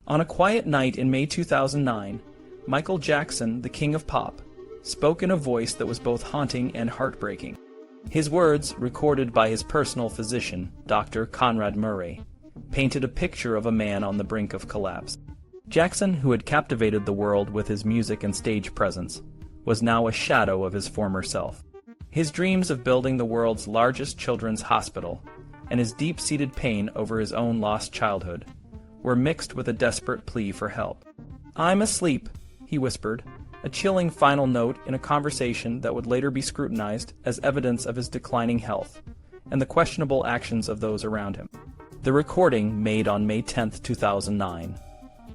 On a quiet night in May 2009, Michael Jackson, the king of pop, spoke in a voice that was both haunting and heartbreaking. His words, recorded by his personal physician, Dr. Conrad Murray, painted a picture of a man on the brink of collapse. Jackson, who had captivated the world with his music and stage presence, was now a shadow of his former self. His dreams of building the world's largest children's hospital, and his deep-seated pain over his own lost childhood, were mixed with a desperate plea for help. "I'm asleep," he whispered, a chilling final note in a conversation that would later be scrutinized as evidence of his declining health and the questionable actions of those around him. The recording, made on May 10, 2009,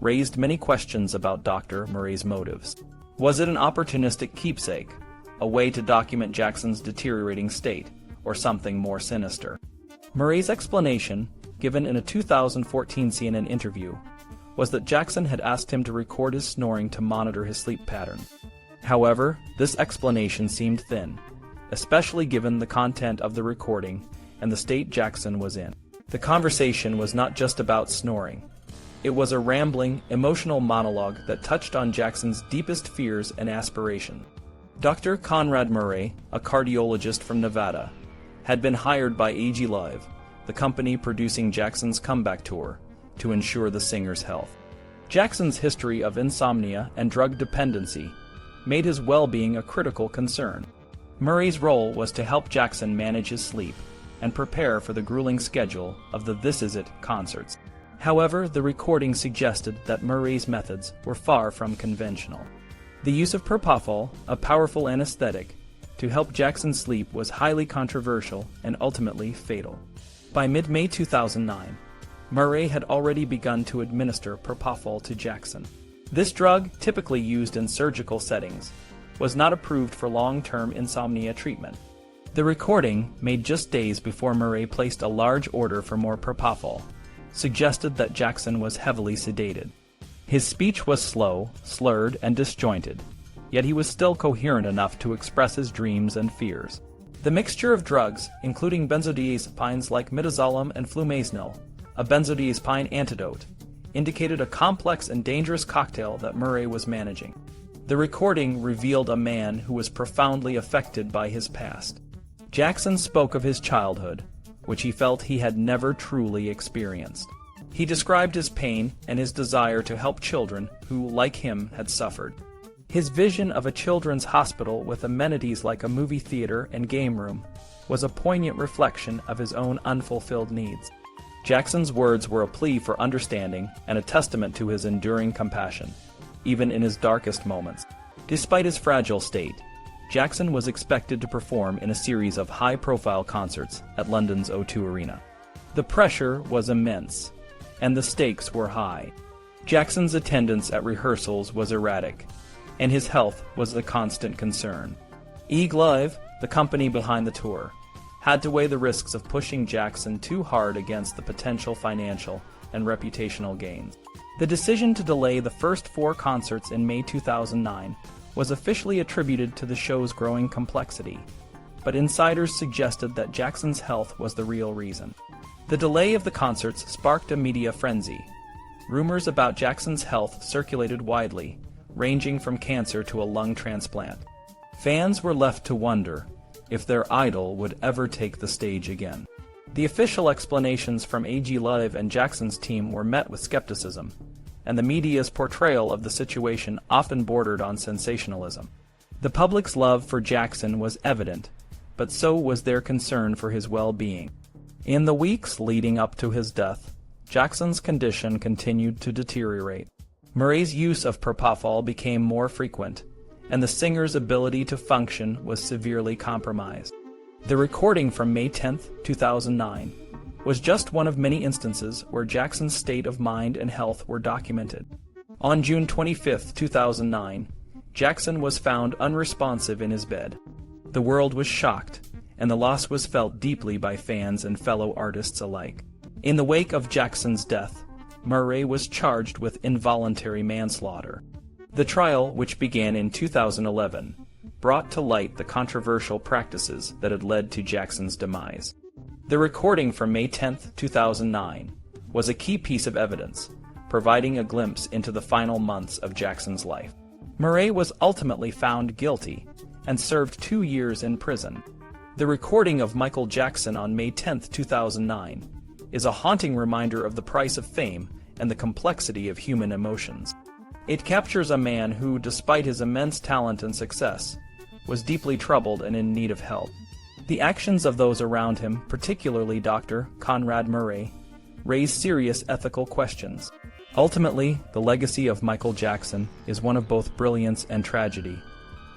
raised many questions about Dr. Murray's motives. Was it an opportunistic keepsake, a way to document Jackson's deteriorating state, or something more sinister? Murray's explanation, given in a 2014 CNN interview, was that Jackson had asked him to record his snoring to monitor his sleep pattern. However, this explanation seemed thin, especially given the content of the recording and the state Jackson was in. The conversation was not just about snoring. It was a rambling, emotional monologue that touched on Jackson's deepest fears and aspirations. Dr. Conrad Murray, a cardiologist from Nevada, had been hired by AG Live, the company producing Jackson's comeback tour, to ensure the singer's health. Jackson's history of insomnia and drug dependency made his well-being a critical concern. Murray's role was to help Jackson manage his sleep and prepare for the grueling schedule of the This Is It concerts. However, the recording suggested that Murray's methods were far from conventional. The use of Propofol, a powerful anesthetic, to help Jackson sleep was highly controversial and ultimately fatal. By mid-May 2009, Murray had already begun to administer Propofol to Jackson. This drug, typically used in surgical settings, was not approved for long-term insomnia treatment. The recording, made just days before Murray placed a large order for more Propofol, suggested that Jackson was heavily sedated. His speech was slow, slurred, and disjointed, yet he was still coherent enough to express his dreams and fears. The mixture of drugs, including benzodiazepines like midazolam and flumazenil, a benzodiazepine antidote, indicated a complex and dangerous cocktail that Murray was managing. The recording revealed a man who was profoundly affected by his past. Jackson spoke of his childhood, which he felt he had never truly experienced. He described his pain and his desire to help children who, like him, had suffered. His vision of a children's hospital with amenities like a movie theater and game room was a poignant reflection of his own unfulfilled needs. Jackson's words were a plea for understanding and a testament to his enduring compassion, even in his darkest moments. Despite his fragile state, Jackson was expected to perform in a series of high-profile concerts at London's O2 Arena. The pressure was immense, and the stakes were high. Jackson's attendance at rehearsals was erratic, and his health was a constant concern. AG Live, the company behind the tour, had to weigh the risks of pushing Jackson too hard against the potential financial and reputational gains. The decision to delay the first 4 concerts in May 2009 was officially attributed to the show's growing complexity, but insiders suggested that Jackson's health was the real reason. The delay of the concerts sparked a media frenzy. Rumors about Jackson's health circulated widely, ranging from cancer to a lung transplant. Fans were left to wonder if their idol would ever take the stage again. The official explanations from AG Live and Jackson's team were met with skepticism, and the media's portrayal of the situation often bordered on sensationalism. The public's love for Jackson was evident, but so was their concern for his well-being. In the weeks leading up to his death, Jackson's condition continued to deteriorate. Murray's use of Propofol became more frequent, and the singer's ability to function was severely compromised. The recording from May 10, 2009, was just one of many instances where Jackson's state of mind and health were documented. On June 25, 2009, Jackson was found unresponsive in his bed. The world was shocked, and the loss was felt deeply by fans and fellow artists alike. In the wake of Jackson's death, Murray was charged with involuntary manslaughter. The trial, which began in 2011, brought to light the controversial practices that had led to Jackson's demise. The recording from May 10, 2009, was a key piece of evidence, providing a glimpse into the final months of Jackson's life. Murray was ultimately found guilty and served 2 years in prison. The recording of Michael Jackson on May 10, 2009, is a haunting reminder of the price of fame and the complexity of human emotions. It captures a man who, despite his immense talent and success, was deeply troubled and in need of help. The actions of those around him, particularly Dr. Conrad Murray, raise serious ethical questions. Ultimately, the legacy of Michael Jackson is one of both brilliance and tragedy,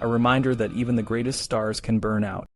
a reminder that even the greatest stars can burn out.